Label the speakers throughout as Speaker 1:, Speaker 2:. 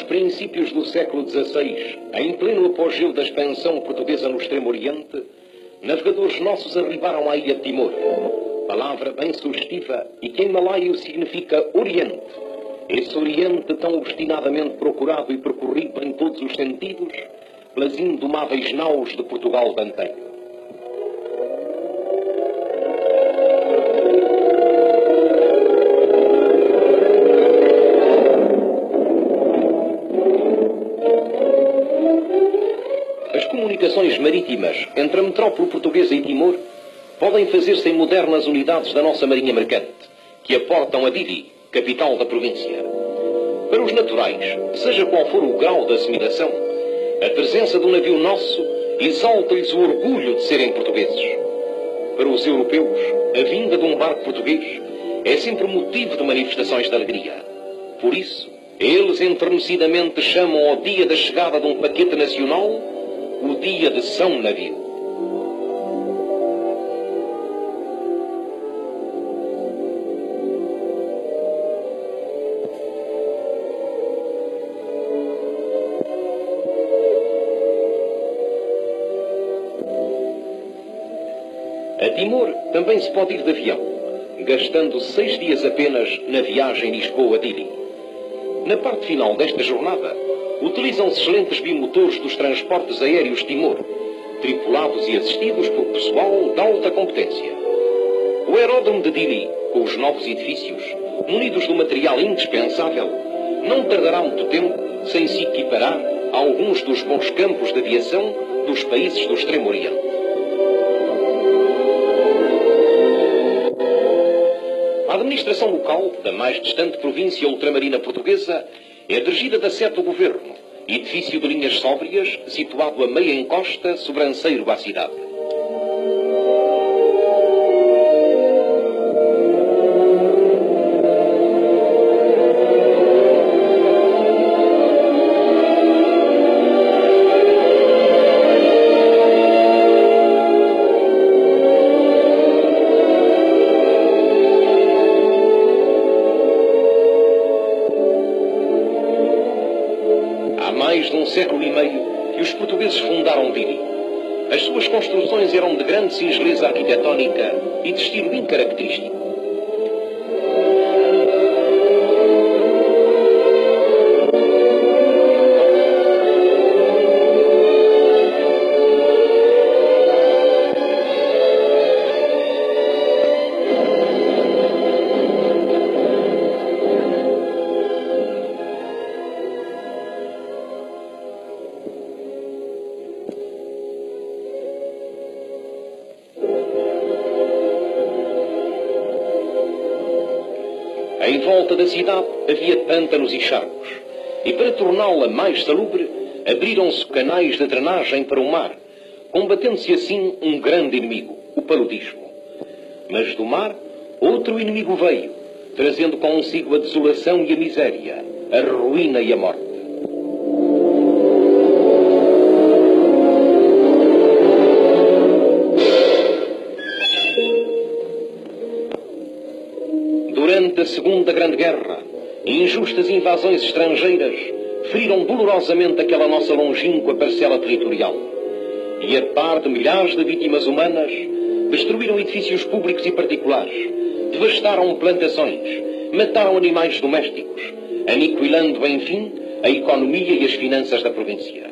Speaker 1: princípios do século XVI, em pleno apogeu da expansão portuguesa no Extremo Oriente, navegadores nossos arribaram à ilha de Timor, palavra bem sugestiva e que em malaio significa Oriente. Esse Oriente tão obstinadamente procurado e percorrido em todos os sentidos pelas indomáveis naus de Portugal de antanho. As comunicações marítimas entre a metrópole portuguesa e Timor podem fazer-se em modernas unidades da nossa marinha mercante, que aportam a Dili, capital da província. Para os naturais, seja qual for o grau de assimilação, a presença de um navio nosso exalta-lhes o orgulho de serem portugueses. Para os europeus, a vinda de um barco português é sempre motivo de manifestações de alegria. Por isso, eles enternecidamente chamam ao dia da chegada de um paquete nacional o dia de São Navio. A Timor também se pode ir de avião, gastando 6 dias apenas na viagem Lisboa-Dili. Na parte final desta jornada, utilizam-se excelentes bimotores dos transportes aéreos Timor, tripulados e assistidos por pessoal de alta competência. O aeródromo de Dili, com os novos edifícios, munidos do material indispensável, não tardará muito tempo sem se equiparar a alguns dos bons campos de aviação dos países do Extremo Oriente. A administração local da mais distante província ultramarina portuguesa é dirigida da sede do governo, edifício de linhas sóbrias, situado a meia encosta, sobranceiro à cidade. Mais de um século e meio que os portugueses fundaram Dili. As suas construções eram de grande singeleza arquitetónica e de estilo bem característico. Em volta da cidade havia pântanos e charcos, e para torná-la mais salubre, abriram-se canais de drenagem para o mar, combatendo-se assim um grande inimigo, o paludismo. Mas do mar, outro inimigo veio, trazendo consigo a desolação e a miséria, a ruína e a morte. Durante a Segunda Grande Guerra, injustas invasões estrangeiras feriram dolorosamente aquela nossa longínqua parcela territorial. E a par de milhares de vítimas humanas, destruíram edifícios públicos e particulares, devastaram plantações, mataram animais domésticos, aniquilando, enfim, a economia e as finanças da província.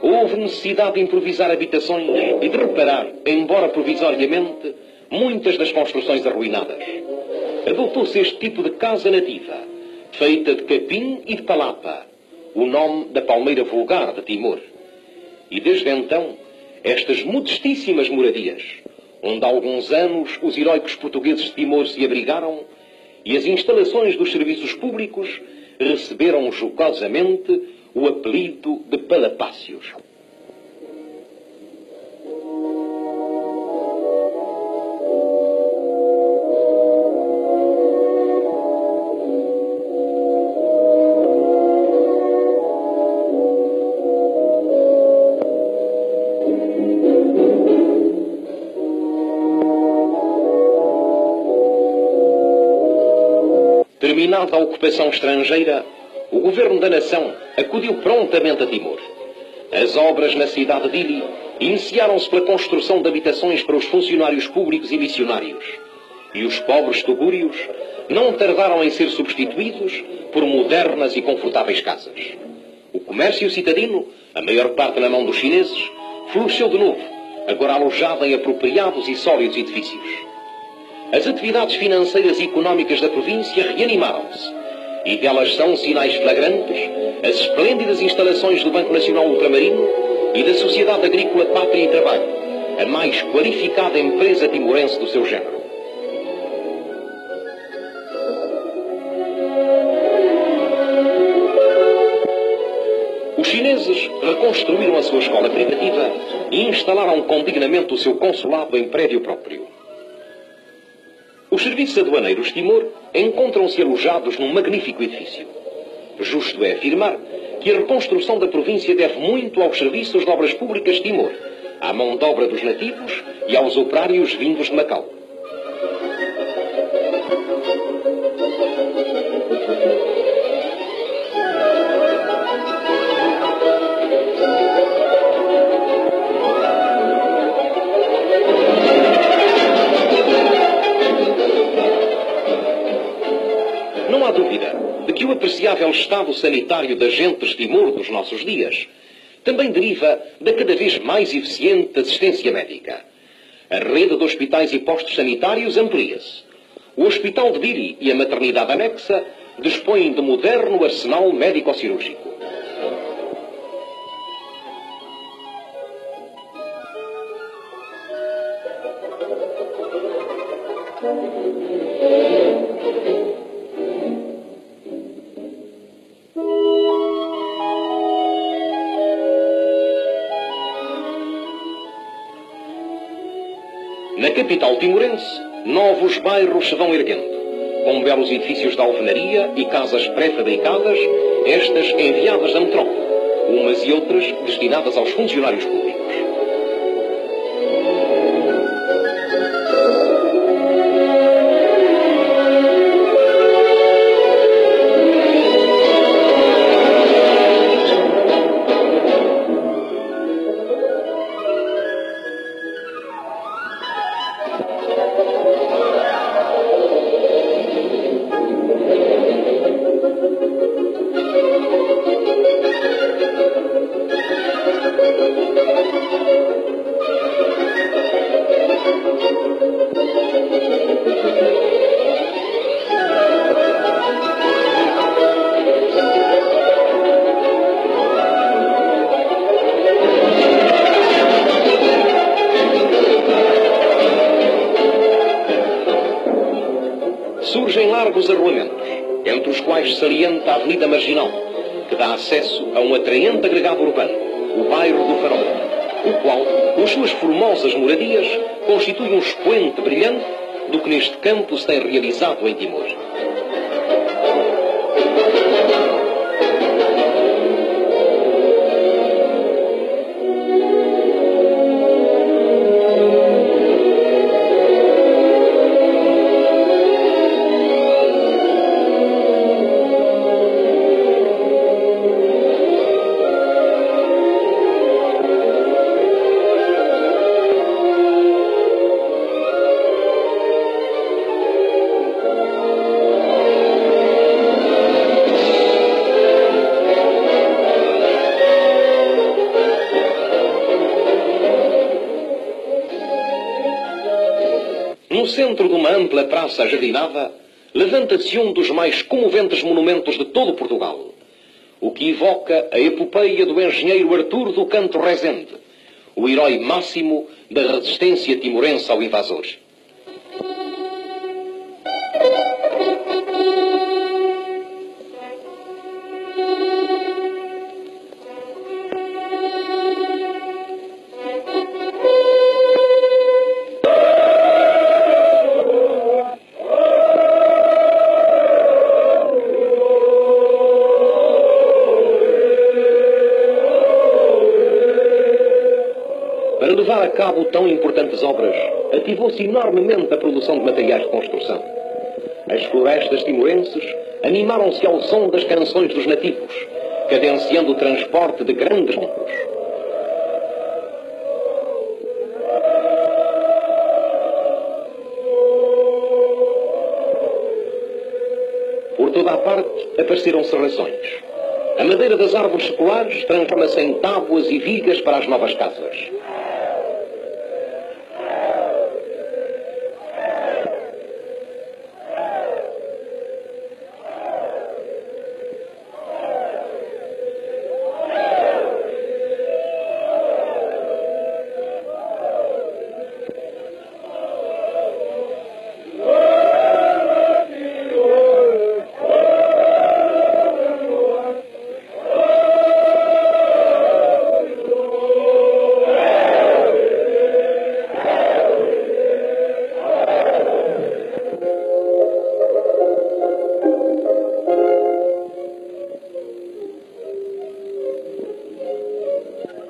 Speaker 1: Houve necessidade de improvisar habitações e de reparar, embora provisoriamente, muitas das construções arruinadas. Adotou-se este tipo de casa nativa, feita de capim e de palapa, o nome da palmeira vulgar de Timor. E desde então, estas modestíssimas moradias, onde há alguns anos os heróicos portugueses de Timor se abrigaram, e as instalações dos serviços públicos receberam jocosamente o apelido de palapácios. terminada a ocupação estrangeira, o governo da nação acudiu prontamente a Timor. As obras na cidade de Dili iniciaram-se pela construção de habitações para os funcionários públicos e missionários. E os pobres tugúrios não tardaram em ser substituídos por modernas e confortáveis casas. O comércio citadino, a maior parte na mão dos chineses, floresceu de novo, agora alojado em apropriados e sólidos edifícios. As atividades financeiras e económicas da província reanimaram-se, e delas são sinais flagrantes as esplêndidas instalações do Banco Nacional Ultramarino e da Sociedade Agrícola Pátria e Trabalho, a mais qualificada empresa timorense do seu género. Os chineses reconstruíram a sua escola privativa e instalaram com dignamente o seu consulado em prédio próprio. Os serviços aduaneiros de Timor encontram-se alojados num magnífico edifício. Justo é afirmar que a reconstrução da província deve muito aos serviços de obras públicas de Timor, à mão de obra dos nativos e aos operários vindos de Macau. Não há dúvida de que o apreciável estado sanitário das gentes de Timor dos nossos dias também deriva da cada vez mais eficiente assistência médica. A rede de hospitais e postos sanitários amplia-se. O Hospital de Dili e a maternidade anexa dispõem de moderno arsenal médico-cirúrgico. Na capital timorense, novos bairros se vão erguendo, com belos edifícios de alvenaria e casas pré-fabricadas, estas enviadas da metrópole, umas e outras destinadas aos funcionários públicos. Surgem largos arruamentos, entre os quais salienta a Avenida Marginal, que dá acesso a um atraente agregado urbano, o bairro do Farol, o qual, com suas formosas moradias, constitui um expoente brilhante do que neste campo se tem realizado em Timor. No centro de uma ampla praça ajardinada, levanta-se um dos mais comoventes monumentos de todo Portugal, o que evoca a epopeia do engenheiro Artur do Canto Rezende, o herói máximo da resistência timorense ao invasor. Para levar a cabo tão importantes obras, ativou-se enormemente a produção de materiais de construção. As florestas timorenses animaram-se ao som das canções dos nativos, cadenciando o transporte de grandes números. Por toda a parte apareceram serrações. A madeira das árvores seculares transforma-se em tábuas e vigas para as novas casas.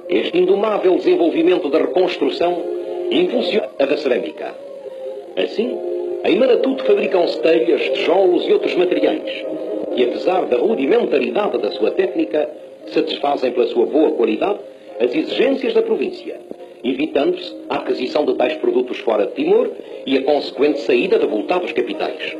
Speaker 1: Este indomável desenvolvimento da reconstrução impulsiona a da cerâmica. Assim, em Maratuto fabricam-se telhas, tijolos e outros materiais, que apesar da rudimentaridade da sua técnica, satisfazem pela sua boa qualidade as exigências da província, evitando-se a aquisição de tais produtos fora de Timor e a consequente saída de avultados capitais.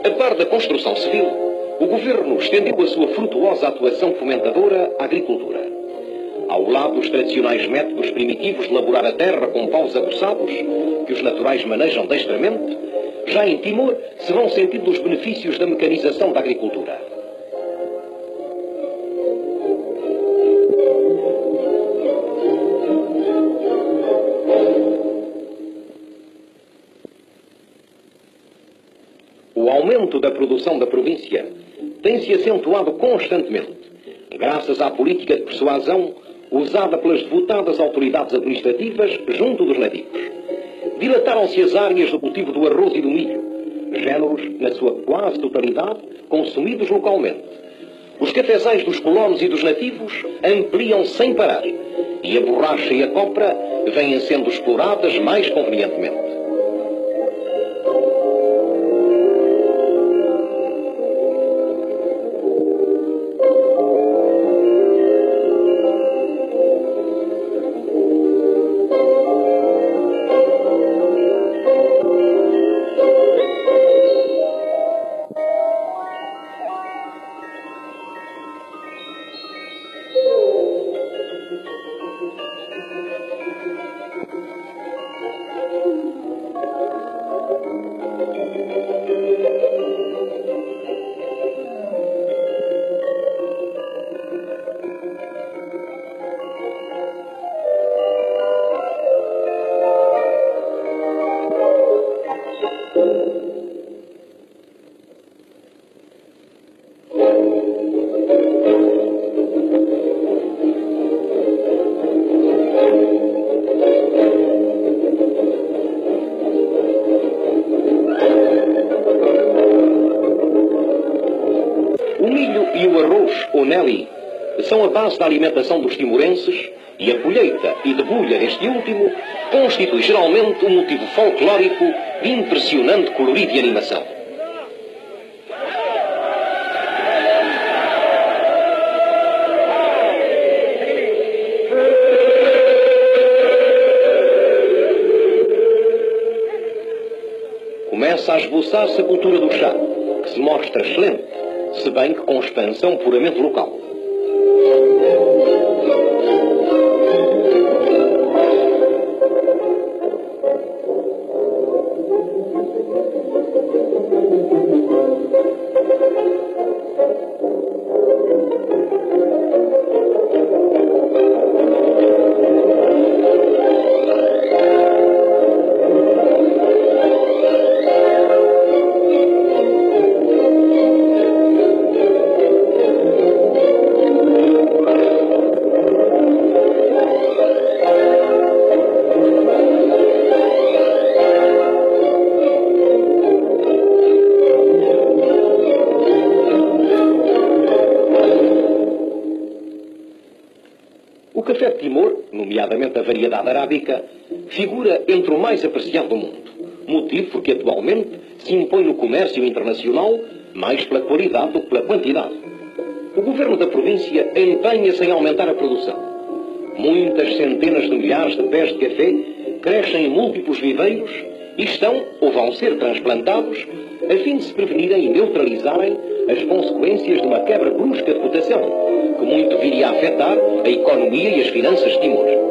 Speaker 1: A par da construção civil, o governo estendeu a sua frutuosa atuação fomentadora à agricultura. Ao lado dos tradicionais métodos primitivos de laborar a terra com paus aguçados, que os naturais manejam destramente, já em Timor se vão sentindo os benefícios da mecanização da agricultura. O aumento da produção da província tem-se acentuado constantemente, graças à política de persuasão usada pelas devotadas autoridades administrativas junto dos nativos. Dilataram-se as áreas do cultivo do arroz e do milho, géneros, na sua quase totalidade, consumidos localmente. Os cafezais dos colonos e dos nativos ampliam sem parar, e a borracha e a copra vêm sendo exploradas mais convenientemente. E o arroz, ou Nelly, são a base da alimentação dos timorenses e a colheita e debulha deste último constitui geralmente um motivo folclórico de impressionante colorido e animação. Começa a esboçar-se a cultura do chá, que se mostra excelente, se bem que com expansão puramente local. Timor, nomeadamente a variedade arábica, figura entre o mais apreciado do mundo, motivo porque atualmente se impõe no comércio internacional mais pela qualidade do que pela quantidade. O governo da província empenha-se em aumentar a produção. Muitas centenas de milhares de pés de café crescem em múltiplos viveiros e estão ou vão ser transplantados a fim de se prevenirem e neutralizarem as consequências de uma quebra brusca de cotação, que muito viria a afetar a economia e as finanças de Timor.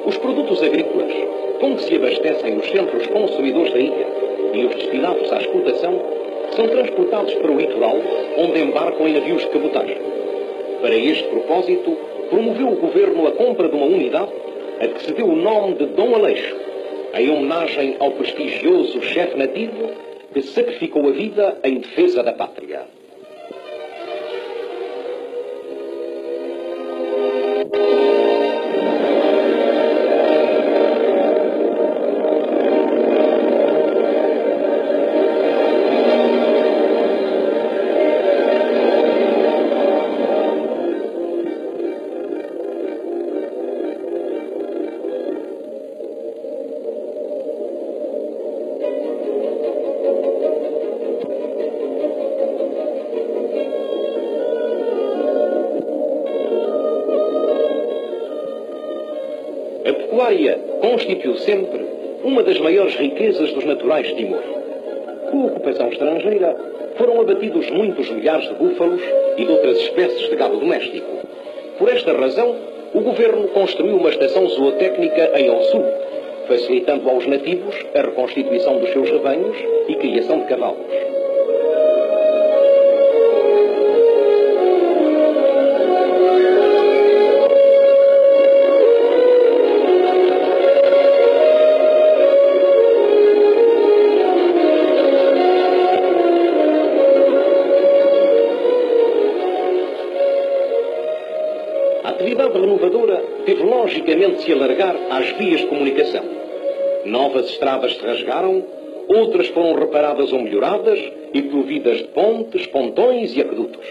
Speaker 1: Os produtos agrícolas, com que se abastecem os centros consumidores da ilha e os destinados à exportação, são transportados para o litoral, onde embarcam em navios de cabotagem. Para este propósito, promoveu o governo a compra de uma unidade a que se deu o nome de Dom Aleixo, em homenagem ao prestigioso chefe nativo que sacrificou a vida em defesa da pátria. A pecuária constituiu sempre uma das maiores riquezas dos naturais de Timor. Com a ocupação estrangeira, foram abatidos muitos milhares de búfalos e de outras espécies de gado doméstico. Por esta razão, o governo construiu uma estação zootécnica em Ossu, facilitando aos nativos a reconstituição dos seus rebanhos e criação de cavalos. A atividade renovadora teve logicamente de se alargar às vias de comunicação. Novas estradas se rasgaram, outras foram reparadas ou melhoradas e providas de pontes, pontões e aquedutos.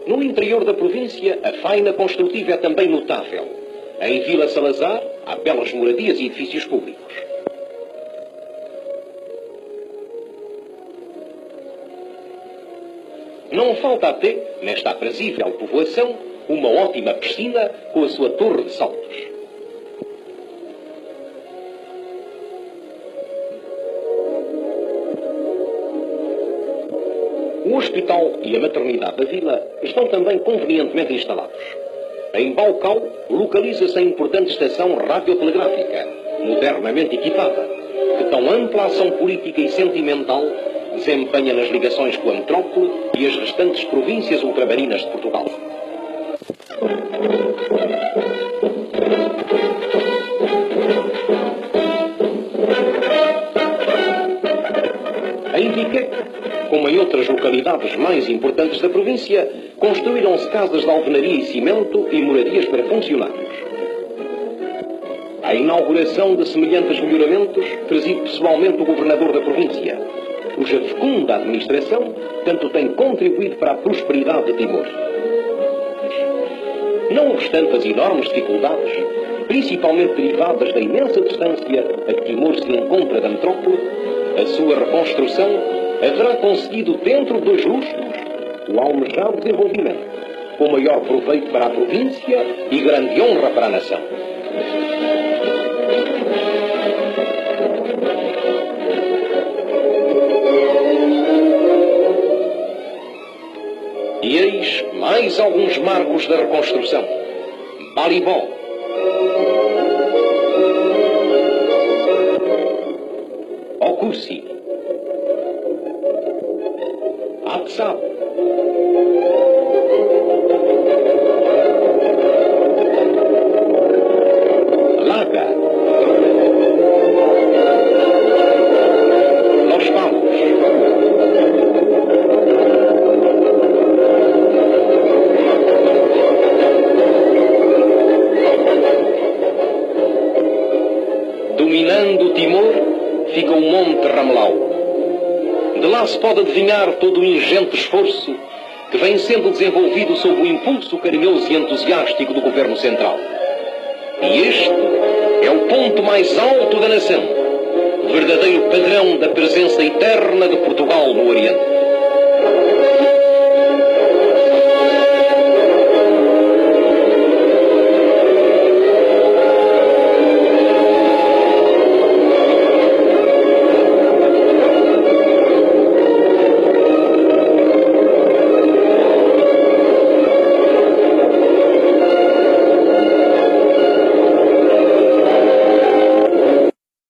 Speaker 1: No interior da província, a faina construtiva é também notável. Em Vila Salazar, há belas moradias e edifícios públicos. Não falta até, nesta aprazível povoação, uma ótima piscina com a sua torre de saltos. O hospital e a maternidade da vila estão também convenientemente instalados. Em Baucau, localiza-se a importante estação radiotelegráfica, modernamente equipada, que tão ampla ação política e sentimental desempenha nas ligações com a metrópole e as restantes províncias ultramarinas de Portugal. Em Viqueque, como em outras localidades mais importantes da província, construíram-se casas de alvenaria e cimento e moradias para funcionários. A inauguração de semelhantes melhoramentos preside pessoalmente o governador da província, cuja fecunda administração tanto tem contribuído para a prosperidade de Timor. Não obstante as enormes dificuldades, principalmente derivadas da imensa distância a que Timor se encontra da metrópole, a sua reconstrução haverá conseguido, dentro de 2 lustros, o almejado desenvolvimento, com maior proveito para a província e grande honra para a nação. E eis mais alguns marcos da reconstrução. Balibó, Ocusi, Atsab, Laga, Los Palos, dominando Timor fica o Monte Ramelau. De lá se pode adivinhar todo o ingente esforço que vem sendo desenvolvido sob o impulso carinhoso e entusiástico do Governo Central. E este é o ponto mais alto da nação, verdadeiro padrão da presença eterna de Portugal no Oriente.